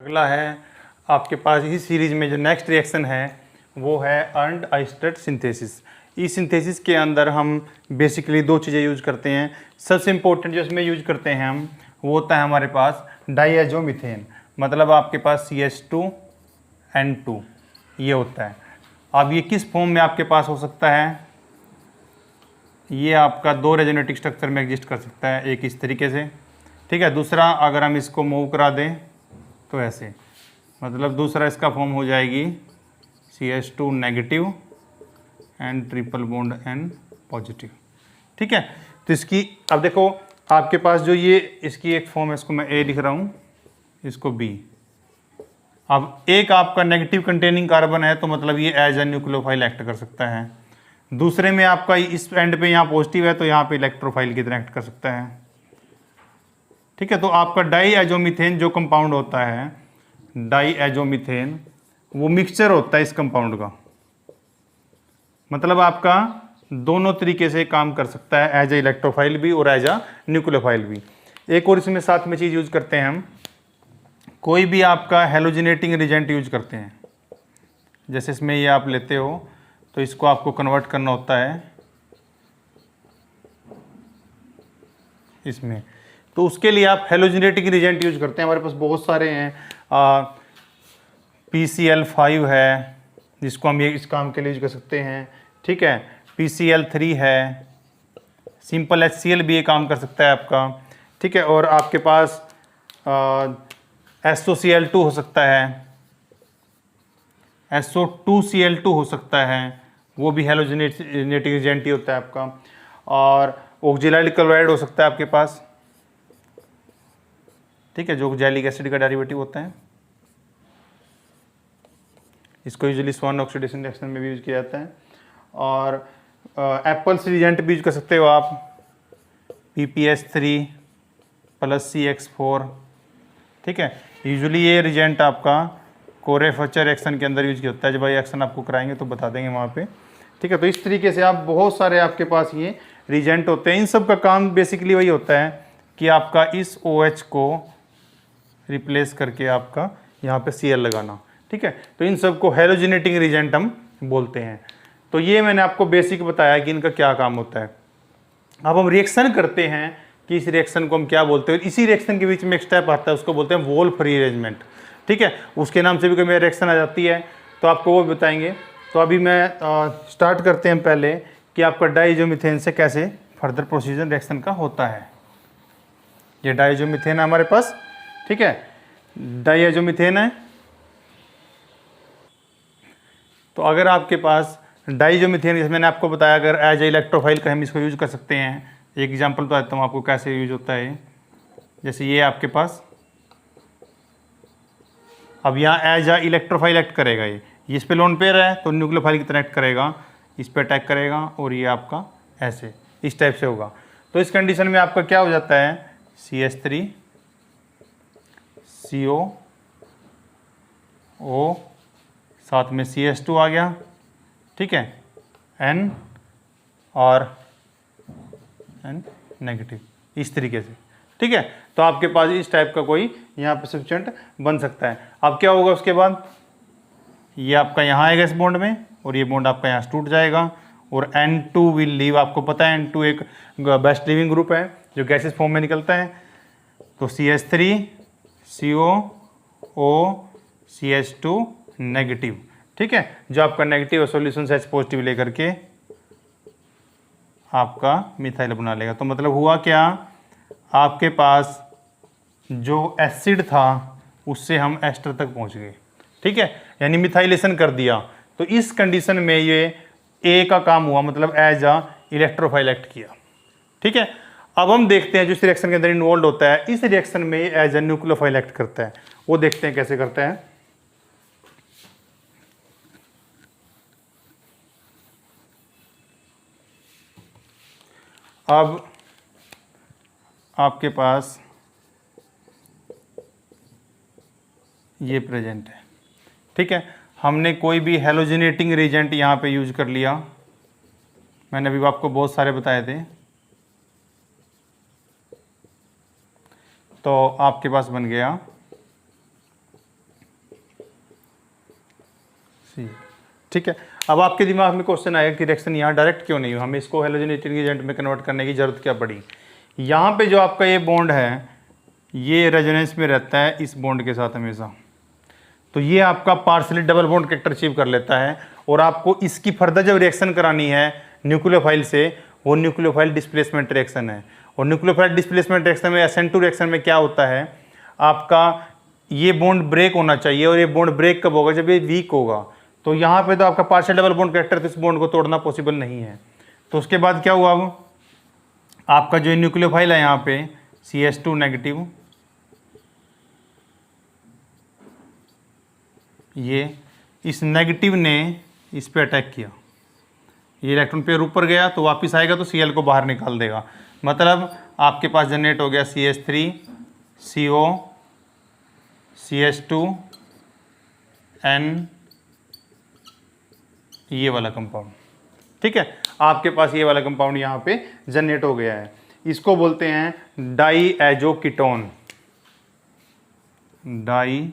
अगला है आपके पास इसी सीरीज में जो नेक्स्ट रिएक्शन है वो है अर्नड आइस्टर्ट सिंथेसिस। इस सिंथेसिस के अंदर हम बेसिकली दो चीज़ें यूज करते हैं। सबसे इम्पोर्टेंट जो इसमें यूज करते हैं हम वो होता है हमारे पास डाईएजोमीथेन, मतलब आपके पास CH2N2 ये होता है। अब ये किस फॉर्म में आपके पास हो सकता है, ये आपका दो रेजोनेटिक स्ट्रक्चर में एग्जिस्ट कर सकता है, एक इस तरीके से, ठीक है। दूसरा अगर हम इसको मूव करा दें तो ऐसे, मतलब दूसरा इसका फॉर्म हो जाएगी CH2 negative and triple bond N positive, ठीक है। तो इसकी अब देखो आपके पास जो ये इसकी एक फॉर्म है, इसको मैं A लिख रहा हूँ, इसको B। अब एक आपका नेगेटिव कंटेनिंग कार्बन है तो मतलब ये एज ए न्यूक्लियोफाइल एक्ट कर सकता है। दूसरे में आपका इस एंड पे यहाँ पॉजिटिव है तो यहाँ पे इलेक्ट्रोफाइल की तरह एक्ट कर सकता है, ठीक है। तो आपका डाईएजोमीथेन जो कंपाउंड होता है, डाईएजोमीथेन वो मिक्सचर होता है इस कंपाउंड का, मतलब आपका दोनों तरीके से काम कर सकता है, एज ए इलेक्ट्रोफाइल भी और एज ए न्यूक्लियोफाइल भी। एक और इसमें साथ में चीज़ यूज करते हैं हम, कोई भी आपका हेलोजिनेटिंग रिजेंट यूज करते हैं, जैसे इसमें ये आप लेते हो तो इसको आपको कन्वर्ट करना होता है इसमें, तो उसके लिए आप हेलोजिनेटिंग रिजेंट यूज करते हैं। हमारे पास बहुत सारे हैं, PCl5 है जिसको हम ये इस काम के लिए यूज कर सकते हैं, ठीक है। PCl3 है, सिंपल HCl भी ये काम कर सकता है आपका, ठीक है। और आपके पास SOCl2 हो सकता है, SO2Cl2 हो सकता है, वो भी हेलोजिनेटिंग एजेंट ही होता है आपका। और ऑक्जेलाइल क्लोराइड हो सकता है आपके पास, ठीक है, जो ऑक्जेलिक एसिड का डेरिवेटिव होता है। इसको यूजुअली स्वान ऑक्सीडेशन रिएक्शन में भी यूज किया जाता है। और एप्पल्स रिजेंट भी यूज कर सकते हो आप, PPS3 + CX4, ठीक है। यूजुअली ये रिजेंट आपका कोरेफेचर रिएक्शन के अंदर यूज किया होता है, जब भाई एक्शन आपको कराएंगे तो बता देंगे वहाँ पे, ठीक है। तो इस तरीके से आप बहुत सारे आपके पास ये रिजेंट होते हैं। इन सब का काम बेसिकली वही होता है कि आपका इस OH को रिप्लेस करके आपका यहाँ पे Cl लगाना, ठीक है। तो इन सब को हेलोजिनेटिंग रिजेंट हम बोलते हैं। तो ये मैंने आपको बेसिक बताया कि इनका क्या काम होता है। अब हम रिएक्शन करते हैं कि इस रिएक्शन को हम क्या बोलते हैं। इसी रिएक्शन के बीच में एक स्टेप आता है, उसको बोलते हैं वोल्फ रीअरेंजमेंट, ठीक है। उसके नाम से भी कभी रिएक्शन आ जाती है तो आपको वो बताएंगे। तो अभी मैं स्टार्ट करते हैं पहले कि आपका डाईएजोमीथेन से कैसे फर्दर प्रोसीजर रिएक्शन का होता है। ये डाईएजोमीथेन है हमारे पास, ठीक है, डाईएजोमीथेन है। तो अगर आपके पास डाईएजोमीथेन, जैसे मैंने आपको बताया, अगर एज ए इलेक्ट्रोफाइल का हम इसको यूज कर सकते हैं। एक एग्जांपल बताता हूँ आपको कैसे यूज होता है। जैसे ये आपके पास अब यहाँ एज ए इलेक्ट्रोफाइल एक्ट करेगा, ये इस पे लोन पेयर है तो न्यूक्लियोफाइल की तरह एक्ट करेगा, इस पे अटैक करेगा और ये आपका ऐसे इस टाइप से होगा। तो इस कंडीशन में आपका क्या हो जाता है, CH3 CO O साथ में CH2 आ गया, ठीक है, N और N नेगेटिव, इस तरीके से, ठीक है। तो आपके पास इस टाइप का कोई यहाँ पे सब्स्टिट्यूएंट बन सकता है। अब क्या होगा उसके बाद, ये आपका यहाँ आएगा इस बॉन्ड में और ये बॉन्ड आपका यहाँ से टूट जाएगा और N2 विल लीव। आपको पता है N2 एक बेस्ट लिविंग ग्रुप है जो गैसेस फॉर्म में निकलता है। तो CH3 CO O CH2 negative, ठीक है, जो आपका नेगेटिव सॉल्यूशन से H पॉजिटिव लेकर के आपका मिथाइल बना लेगा। तो मतलब हुआ क्या, आपके पास जो एसिड था उससे हम एस्टर तक पहुंच गए, ठीक है, यानी मिथाइलेशन कर दिया। तो इस कंडीशन में ये ए का काम हुआ, मतलब एज अ इलेक्ट्रोफाइल एक्ट किया, ठीक है। अब हम देखते हैं जो इस रिएक्शन के अंदर इन्वॉल्व होता है, इस रिएक्शन में एज अ न्यूक्लियोफाइल एक्ट करता है, वो देखते हैं कैसे करता है। अब आपके पास ये प्रेजेंट है, ठीक है। हमने कोई भी हेलोजिनेटिंग रिजेंट यहाँ पे यूज कर लिया, मैंने अभी आपको बहुत सारे बताए थे। तो आपके पास बन गया सी। ठीक है, अब आपके दिमाग में क्वेश्चन आएगा कि रिएक्शन यहाँ डायरेक्ट क्यों नहीं हुई, हमें इसको हेलोजेनेटेड एजेंट में कन्वर्ट करने की जरूरत क्या पड़ी। यहाँ पे जो आपका ये बॉन्ड है ये रेजोनेंस में रहता है इस बॉन्ड के साथ हमेशा, तो ये आपका partially double bond character achieve कर लेता है। और आपको इसकी फर्दर जब रिएक्शन करानी है न्यूक्लियोफाइल से, वो न्यूक्लियोफाइल डिस्प्लेसमेंट रिएक्शन है। और न्यूक्लियोफाइल डिस्प्लेसमेंट रिएक्शन में SN2 रिएक्शन में क्या होता है, आपका ये बॉन्ड ब्रेक होना चाहिए, और ये बॉन्ड ब्रेक कब होगा, जब ये वीक होगा। तो यहाँ पे तो आपका पार्शियल डबल बॉन्ड कैरेक्टर, तो इस बॉन्ड को तोड़ना पॉसिबल नहीं है। तो उसके बाद क्या हुआ, अब आपका जो न्यूक्लियोफाइल है यहाँ पे CH2 नेगेटिव, ये इस नेगेटिव ने इस पे अटैक किया, ये इलेक्ट्रॉन पेयर ऊपर गया तो वापस आएगा तो Cl को बाहर निकाल देगा। मतलब आपके पास जनरेट हो गया CH3 CO CH2 N, ये वाला कंपाउंड। ठीक है, आपके पास ये वाला कंपाउंड यहाँ पे जनरेट हो गया है। इसको बोलते हैं डाईएजो कीटोन, डाईएजो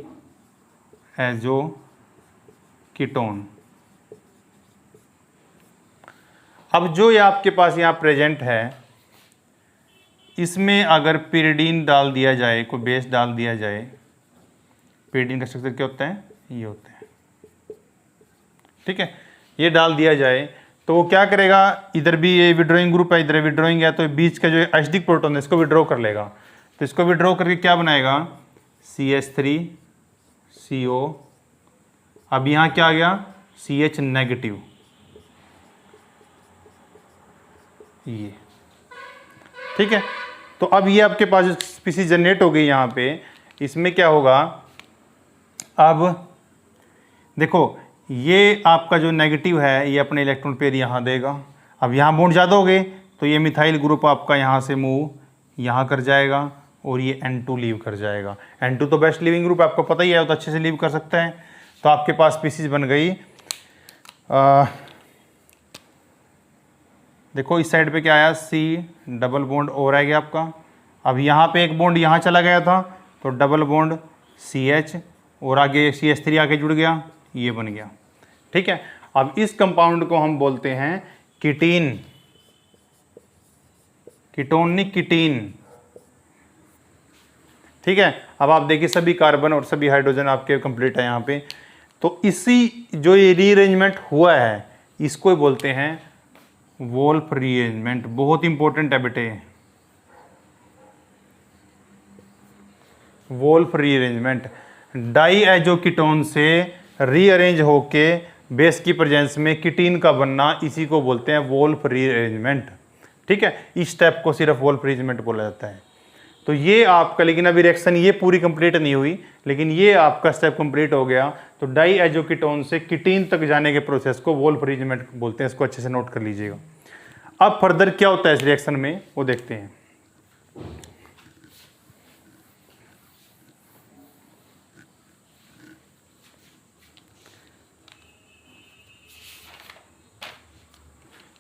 कीटोन। अब जो ये आपके पास यहाँ प्रेजेंट है, इसमें अगर पिरिडीन डाल दिया जाए, कोई बेस डाल दिया जाए, पिरिडीन का स्ट्रक्चर क्या होता है, ये होता है। ठीक है, ये डाल दिया जाए तो वो क्या करेगा, इधर भी ये विड्रॉइंग ग्रुप है, इधर विड्रॉइंग है, तो बीच का जो एसिडिक प्रोटॉन है इसको विड्रॉ कर लेगा। तो इसको विड्रॉ करके क्या बनाएगा, CH3 CO। अब यहाँ क्या आ गया, CH नेगेटिव, ये। ठीक है, तो अब ये आपके पास जो स्पीसीज जनरेट हो गई यहाँ पे, इसमें क्या होगा, अब देखो ये आपका जो नेगेटिव है ये अपने इलेक्ट्रॉन पेयर यहाँ देगा। अब यहाँ बॉन्ड ज़्यादा हो गए तो ये मिथाइल ग्रुप आपका यहाँ से मूव यहाँ कर जाएगा और ये N2 लीव कर जाएगा। N2 तो बेस्ट लिविंग ग्रुप आपको पता ही है, वो तो अच्छे से लीव कर सकता है। तो आपके पास स्पीसीज बन गई, देखो इस साइड पे क्या आया, C डबल बॉन्ड और आ गया आपका। अब यहाँ पे एक बॉन्ड यहाँ चला गया था तो डबल बॉन्ड CH और आगे CH3 आके जुड़ गया, ये बन गया। ठीक है, अब इस कंपाउंड को हम बोलते हैं कीटीन, कीटोन नहीं कीटीन। ठीक है, अब आप देखिए सभी कार्बन और सभी हाइड्रोजन आपके कंप्लीट है यहाँ पे। तो इसी जो ये रीअरेंजमेंट हुआ है इसको बोलते हैं वोल्फ रीअरेंजमेंट। बहुत इंपॉर्टेंट है बेटे, वोल्फ रीअरेंजमेंट। डाईएजो कीटोन से रीअरेंज होके बेस की प्रेजेंस में कीटीन का बनना, इसी को बोलते हैं वोल्फ रीअरेंजमेंट। ठीक है, इस स्टेप को सिर्फ वोल्फ रीअरेंजमेंट बोला जाता है। तो ये आपका, लेकिन अभी रिएक्शन ये पूरी कंप्लीट नहीं हुई, लेकिन ये आपका स्टेप कंप्लीट हो गया। तो डाईएजो कीटोन से कीटीन तक जाने के प्रोसेस को वोल्फ रीअरेंजमेंट बोलते हैं। इसको अच्छे से नोट कर लीजिएगा। अब फर्दर क्या होता है इस रिएक्शन में वो देखते हैं।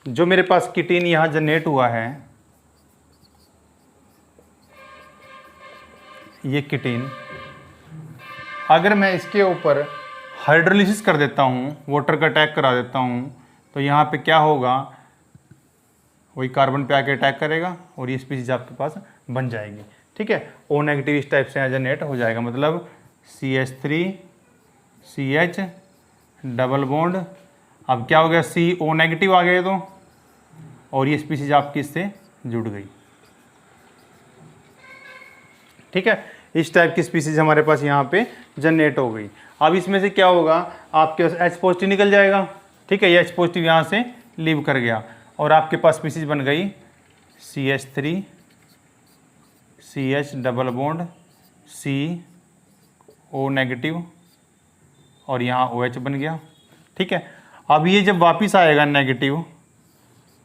जो मेरे पास कीटीन यहां जनरेट हुआ है, ये कीटीन, अगर मैं इसके ऊपर हाइड्रोलिसिस कर देता हूँ, वाटर का अटैक करा देता हूँ, तो यहाँ पे क्या होगा, वही कार्बन पे आके अटैक करेगा और ये स्पीसीज आपके पास बन जाएगी। ठीक है, O नेगेटिव इस टाइप से यहाँ जनरेट हो जाएगा। मतलब CH3 CH डबल बॉन्ड, अब क्या हो गया, CO नेगेटिव आ गए तो, और ये स्पीसीज आपकी इससे जुड़ गई। ठीक है, इस टाइप की स्पीसीज हमारे पास यहाँ पे जनरेट हो गई। अब इसमें से क्या होगा, आपके पास H पॉजिटिव निकल जाएगा। ठीक है, ये H पॉजिटिव यहाँ से लीव कर गया और आपके पास स्पीसीज बन गई CH3 CH double bond CO negative और यहाँ OH बन गया। ठीक है, अब ये जब वापस आएगा नेगेटिव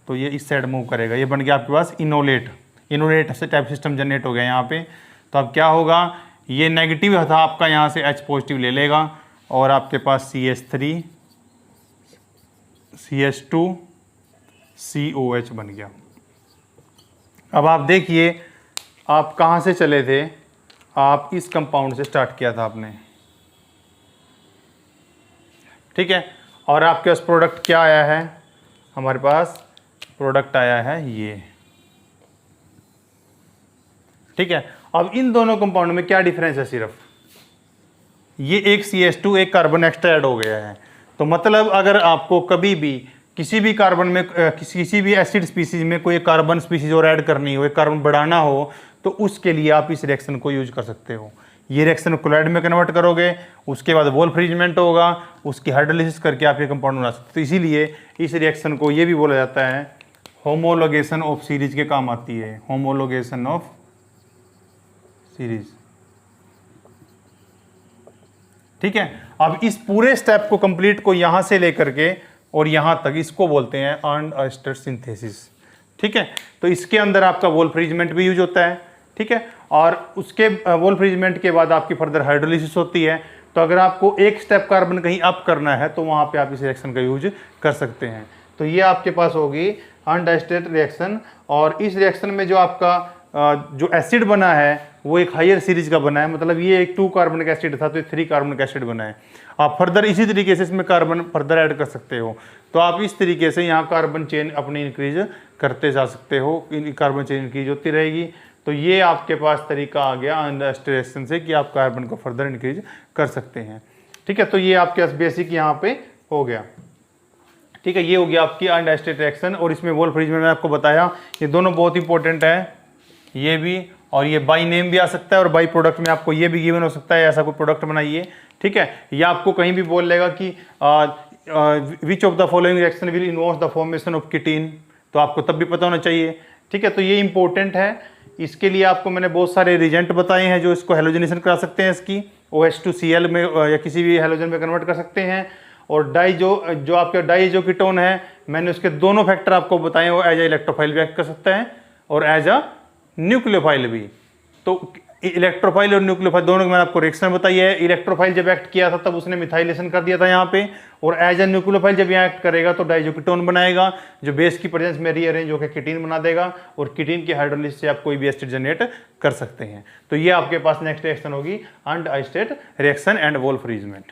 तो ये इस साइड मूव करेगा, ये बन गया आपके पास इनोलेट से टाइप सिस्टम जनरेट हो गया यहाँ पे। तो अब क्या होगा, ये नेगेटिव था आपका, यहाँ से H पॉजिटिव ले लेगा और आपके पास CH3 CH2 COH बन गया। अब आप देखिए आप कहाँ से चले थे, आप इस कंपाउंड से स्टार्ट किया था आपने। ठीक है, और आपके पास प्रोडक्ट क्या आया है, हमारे पास प्रोडक्ट आया है ये, ठीक है। अब इन दोनों कंपाउंड में क्या डिफरेंस है, सिर्फ ये एक CH2 एक कार्बन एक्स्ट्रा ऐड हो गया है। तो मतलब अगर आपको कभी भी किसी भी कार्बन में किसी भी एसिड स्पीसीज में कोई कार्बन स्पीसीज और ऐड करनी हो, एक कार्बन बढ़ाना हो, तो उसके लिए आप इस रिएक्शन को यूज कर सकते हो। ये रिएक्शन क्लोराइड में कन्वर्ट करोगे, उसके बाद वोल्फ्रीजमेंट होगा, उसकी हाइड्रोलिसिस करके आप ये कंपाउंड बना सकते हो। तो इसीलिए इस रिएक्शन को ये भी बोला जाता है होमोलोगेशन ऑफ सीरीज के काम आती है, होमोलोगेशन ऑफ सीरीज, ठीक है। अब इस पूरे स्टेप को कंप्लीट को यहां से लेकर के और यहां तक इसको बोलते हैं अनअसिस्टेड सिंथेसिस, ठीक है। तो इसके अंदर आपका वोल्फ्रीजमेंट भी यूज होता है, ठीक है। और उसके वोल्फ्रीजमेंट के बाद आपकी फर्दर हाइड्रोलिसिस होती है। तो अगर आपको एक स्टेप कार्बन कहीं अप करना है तो वहां पे आप इस रिएक्शन का यूज कर सकते हैं। तो ये आपके पास होगी अनअसिस्टेड रिएक्शन। और इस रिएक्शन में जो आपका जो एसिड बना है वो एक हायर सीरीज का बना है, मतलब ये एक 2 कार्बनिक एसिड था तो 3 कार्बनिक एसिड बना है। आप फर्दर इसी तरीके से इसमें कार्बन फर्दर ऐड कर सकते हो। तो आप इस तरीके से यहाँ कार्बन चेन अपनी इंक्रीज करते जा सकते हो, कार्बन चेन इंक्रीज होती रहेगी। तो ये आपके पास तरीका आ गया अनअसिस्टेड रिएक्शन से कि आप कार्बन को फर्दर इंक्रीज कर सकते हैं, ठीक है। तो ये आपके पास बेसिक यहाँ पे हो गया, ठीक है। ये हो गया आपकी अनअसिस्टेड रिएक्शन। और इसमें वोल्फ्रीजमेंट मैंने आपको बताया, ये दोनों बहुत इंपॉर्टेंट है, ये भी, और ये बाई नेम भी आ सकता है और बाई प्रोडक्ट में आपको ये भी गिवन हो सकता है, ऐसा कोई प्रोडक्ट बनाइए, ठीक है। या आपको कहीं भी बोल लेगा कि which of the following reaction will involve the formation of ketene, तो आपको तब भी पता होना चाहिए, ठीक है। तो ये इंपॉर्टेंट है। इसके लिए आपको मैंने बहुत सारे रिजेंट बताए हैं जो इसको हेलोजनेशन करा सकते हैं, इसकी OH2Cl में या किसी भी हेलोजन में कन्वर्ट कर सकते हैं। और डाई जो आपका डाई कीटोन है, मैंने उसके दोनों फैक्टर आपको बताए, वो एज ए इलेक्ट्रोफाइल भी एक्ट कर सकता है और एज अ न्यूक्लियोफाइल भी। तो इलेक्ट्रोफाइल और न्यूक्लियोफाइल दोनों की मैंने आपको रिएक्शन बताई है। इलेक्ट्रोफाइल जब एक्ट किया था तब उसने मिथाइलेशन कर दिया था यहाँ पे, और एज ए न्यूक्लियोफाइल जब यहाँ एक्ट करेगा तो डाइजोकीटोन बनाएगा जो बेस की प्रेजेंस में रीअरेंज होकर कीटीन बना देगा, और कीटीन की हाइड्रोलिसिस से आप कोई भी एसिड जनरेट कर सकते हैं। तो ये आपके पास नेक्स्ट रिएक्शन होगी अनअसिस्टेड रिएक्शन एंड वोल्फ्रीजमेंट।